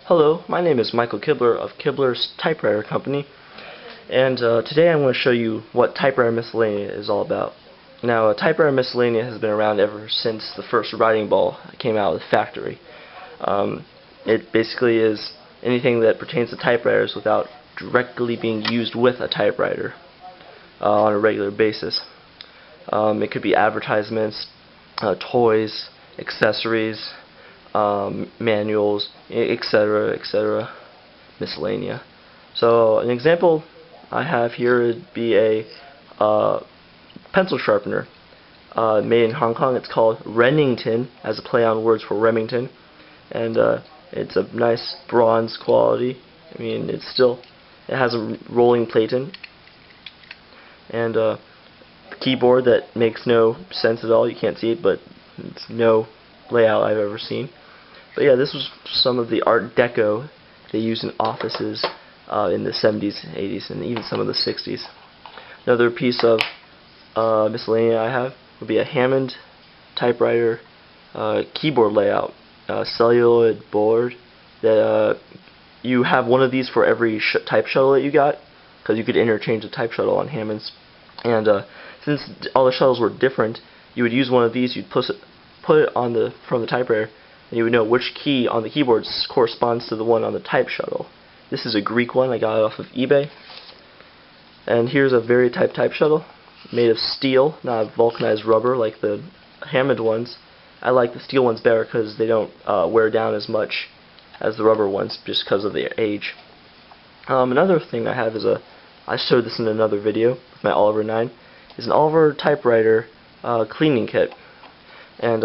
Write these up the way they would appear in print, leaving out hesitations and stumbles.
Hello, my name is Michael Kibler of Kibler's Typewriter Company, and today I'm going to show you what Typewriter Miscellanea is all about. Now, Typewriter Miscellanea has been around ever since the first writing ball came out of the factory. It basically is anything that pertains to typewriters without directly being used with a typewriter on a regular basis. It could be advertisements, toys, accessories, manuals, etc., etc., miscellanea. So an example I have here would be a pencil sharpener made in Hong Kong. It's called Remington, as a play on words for Remington, and it's a nice bronze quality. I mean, it has a rolling platen, and a keyboard that makes no sense at all. You can't see it, but it's no layout I've ever seen. But yeah, this was some of the Art Deco they used in offices in the 70s, 80s, and even some of the 60s. Another piece of miscellanea I have would be a Hammond typewriter keyboard layout, celluloid board that you have one of these for every type shuttle that you got, because you could interchange the type shuttle on Hammonds. And since all the shuttles were different, you would use one of these. You'd put it on from the typewriter, and you would know which key on the keyboard corresponds to the one on the type shuttle. This is a Greek one. I got it off of eBay. And here's a very type shuttle made of steel, not vulcanized rubber like the Hammond ones. I like the steel ones better because they don't wear down as much as the rubber ones, just because of their age. Another thing I have is I showed this in another video with my Oliver 9, is an Oliver typewriter cleaning kit, and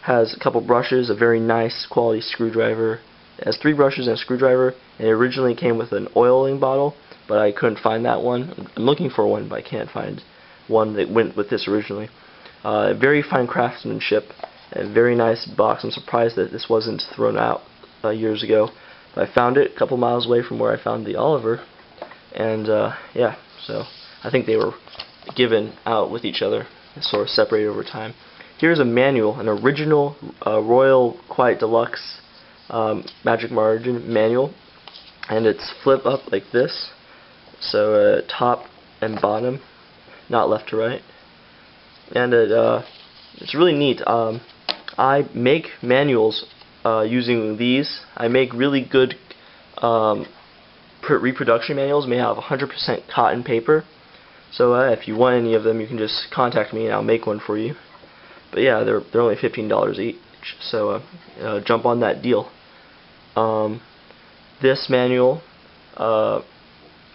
has a couple brushes, a very nice quality screwdriver. It has 3 brushes and a screwdriver, and it originally came with an oiling bottle, but I couldn't find that one. I'm looking for one, but I can't find one that went with this originally. Very fine craftsmanship, a very nice box. I'm surprised that this wasn't thrown out years ago, but I found it a couple miles away from where I found the Oliver, and yeah, so I think they were given out with each other, sort of separated over time. Here's a manual, an original Royal Quiet Deluxe Magic Margin manual, and it's flip up like this, so top and bottom, not left to right, and it's really neat. I make manuals using these. I make really good reproduction manuals made out of 100% cotton paper, so if you want any of them, you can just contact me and I'll make one for you. But yeah, they're only $15 each, so jump on that deal. This manual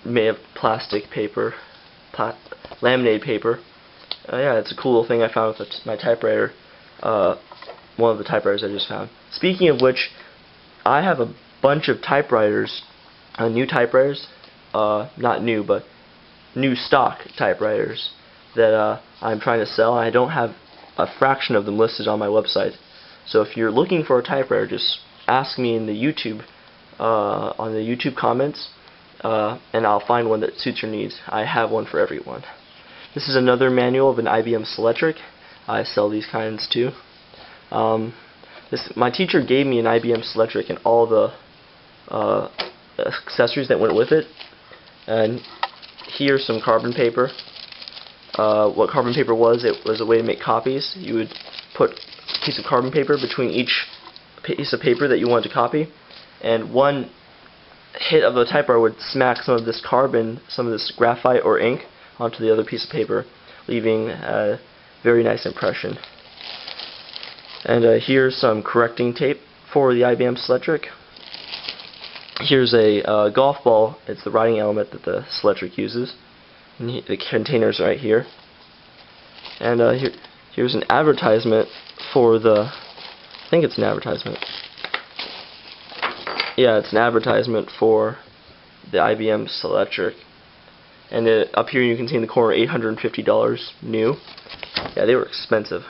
made of plastic paper, laminated paper. Yeah, it's a cool little thing I found with my typewriter, one of the typewriters I just found. Speaking of which, I have a bunch of typewriters, new typewriters, not new, but new stock typewriters that I'm trying to sell. I don't have a fraction of them listed on my website. So if you're looking for a typewriter, just ask me in the YouTube, on the YouTube comments, and I'll find one that suits your needs. I have one for everyone. This is another manual of an IBM Selectric. I sell these kinds too. My teacher gave me an IBM Selectric and all the accessories that went with it. And here's some carbon paper. What carbon paper was, it was a way to make copies. You would put a piece of carbon paper between each piece of paper that you wanted to copy, and one hit of the typewriter would smack some of this carbon, some of this graphite or ink, onto the other piece of paper, leaving a very nice impression. And here's some correcting tape for the IBM Selectric. Here's a golf ball. It's the writing element that the Selectric uses. And the container's right here. And here's an advertisement for the, I think it's an advertisement. Yeah, it's an advertisement for the IBM Selectric. And up here you can see in the corner, $850 new. Yeah, they were expensive.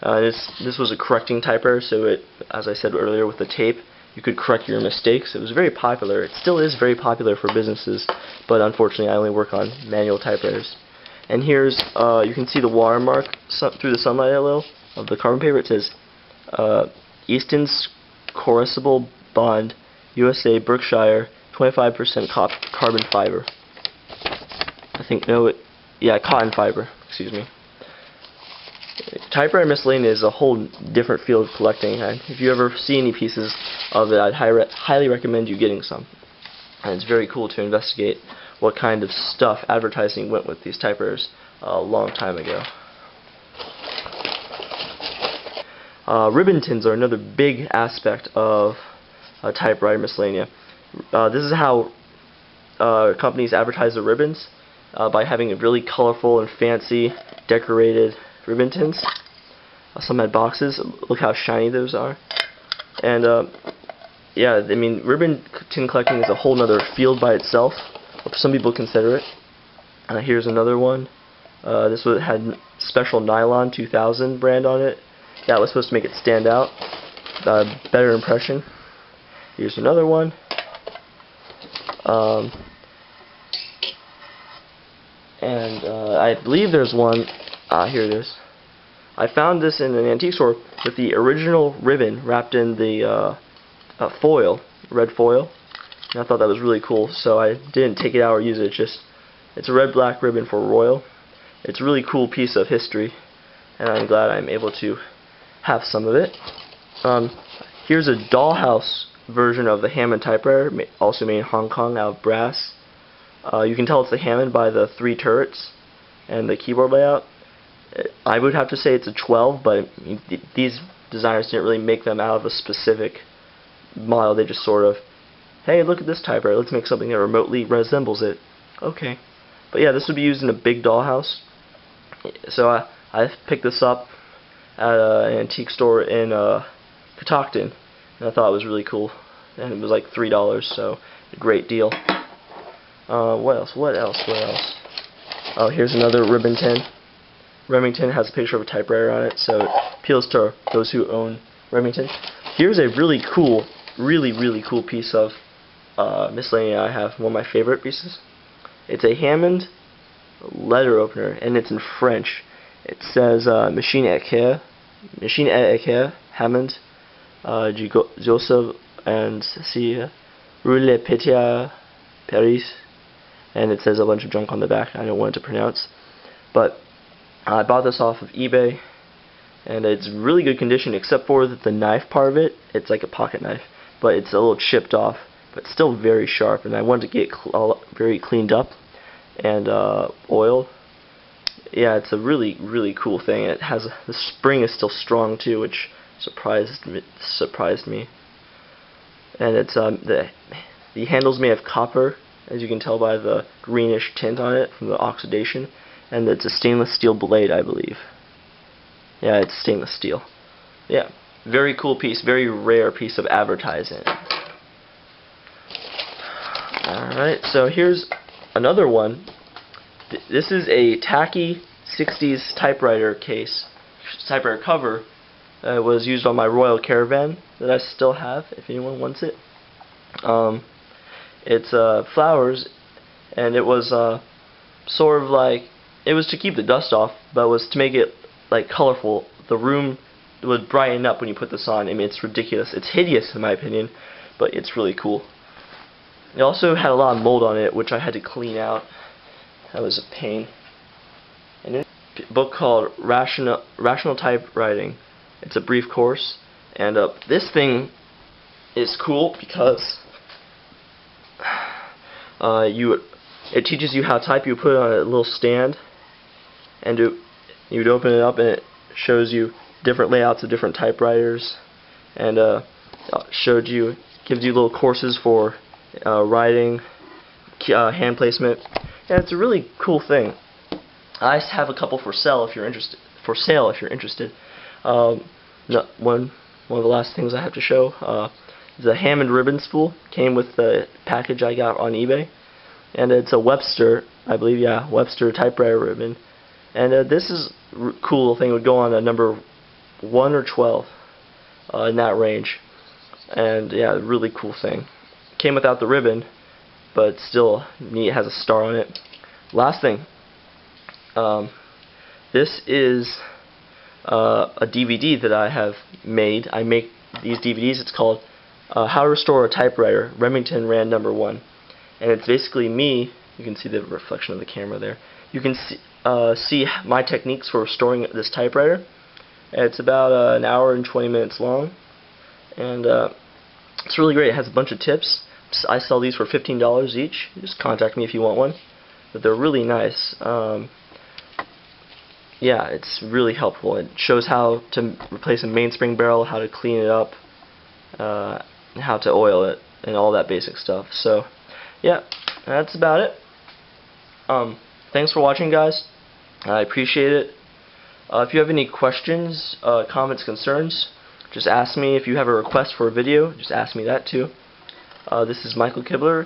This was a correcting typewriter, so it, as I said earlier with the tape, you could correct your mistakes. It was very popular. It still is very popular for businesses, but unfortunately I only work on manual typewriters. And here's, you can see the watermark through the sunlight a little of the carbon paper. It says Easton's Corrosible bond, USA Berkshire, 25% carbon fiber. I think, no, yeah, cotton fiber, excuse me. Typewriter Miscellanea is a whole different field of collecting. If you ever see any pieces of it, I'd highly recommend you getting some. And it's very cool to investigate what kind of stuff advertising went with these typewriters a long time ago. Ribbon tins are another big aspect of Typewriter Miscellanea. This is how companies advertise their ribbons, by having really colorful and fancy decorated ribbon tins. Some had boxes. Look how shiny those are. And yeah, I mean, ribbon tin collecting is a whole other field by itself. Some people consider it. Here's another one. This one had special nylon 2000 brand on it. That was supposed to make it stand out. Better impression. Here's another one. I believe there's one. Here it is. I found this in an antique store with the original ribbon wrapped in the foil, red foil. And I thought that was really cool, so I didn't take it out or use it. It's a red-black ribbon for Royal. It's a really cool piece of history, and I'm glad I'm able to have some of it. Here's a dollhouse version of the Hammond typewriter, also made in Hong Kong out of brass. You can tell it's the Hammond by the 3 turrets and the keyboard layout. I would have to say it's a 12, but these designers didn't really make them out of a specific model. They just sort of, hey, look at this typewriter, let's make something that remotely resembles it. Okay. But yeah, this would be used in a big dollhouse. So I picked this up at an antique store in Catoctin, and I thought it was really cool. And it was like $3, so a great deal. What else? Oh, here's another ribbon tin. Remington has a picture of a typewriter on it, so it appeals to those who own Remington. Here's a really cool piece of miscellania I have, one of my favorite pieces. It's a Hammond letter opener, and it's in French. It says Machine à écrire, Hammond, Joseph and Cecilia, Rue Le Petit Paris, and it says a bunch of junk on the back I don't want it to pronounce. But I bought this off of eBay, and it's really good condition except for the knife part of it. It's like a pocket knife, but it's a little chipped off, but still very sharp, and I wanted to get very cleaned up and oiled. Yeah, it's a really cool thing. It has the spring is still strong too, which surprised me. And it's the handle's made of copper, as you can tell by the greenish tint on it from the oxidation, and it's a stainless steel blade, I believe. Yeah, it's stainless steel. Yeah, very cool piece, very rare piece of advertising. Alright, so here's another one. This is a tacky 60s typewriter case, typewriter cover that was used on my Royal Caravan that I still have, if anyone wants it. It's flowers, and it was sort of like, it was to keep the dust off, but it was to make it like colorful. The room would brighten up when you put this on. I mean, it's ridiculous. It's hideous in my opinion, but it's really cool. It also had a lot of mold on it, which I had to clean out. That was a pain. And a book called Rational Typewriting. It's a brief course, and this thing is cool because it teaches you how to type. You put it on a little stand, and you'd open it up, and it shows you different layouts of different typewriters, and gives you little courses for writing, hand placement. Yeah, it's a really cool thing. I have a couple for sale if you're interested. One of the last things I have to show is a Hammond ribbon spool. Came with the package I got on eBay, and it's a Webster, I believe, yeah, Webster typewriter ribbon. And this is a cool little thing. It would go on a number 1 or 12 in that range. And yeah, really cool thing. Came without the ribbon, but still neat. It has a star on it. Last thing. This is a DVD that I have made. I make these DVDs. It's called How to Restore a Typewriter, Remington Rand number 1. And it's basically me. You can see the reflection of the camera there. You can see my techniques for restoring this typewriter. It's about an hour and 20 minutes long, and it's really great. It has a bunch of tips. I sell these for $15 each. Just contact me if you want one. But they're really nice. Yeah, it's really helpful. It shows how to replace a mainspring barrel, how to clean it up, how to oil it, and all that basic stuff. So, yeah, that's about it. Thanks for watching, guys. I appreciate it. If you have any questions, comments, concerns, just ask me. If you have a request for a video, just ask me that too. This is Michael Kibler.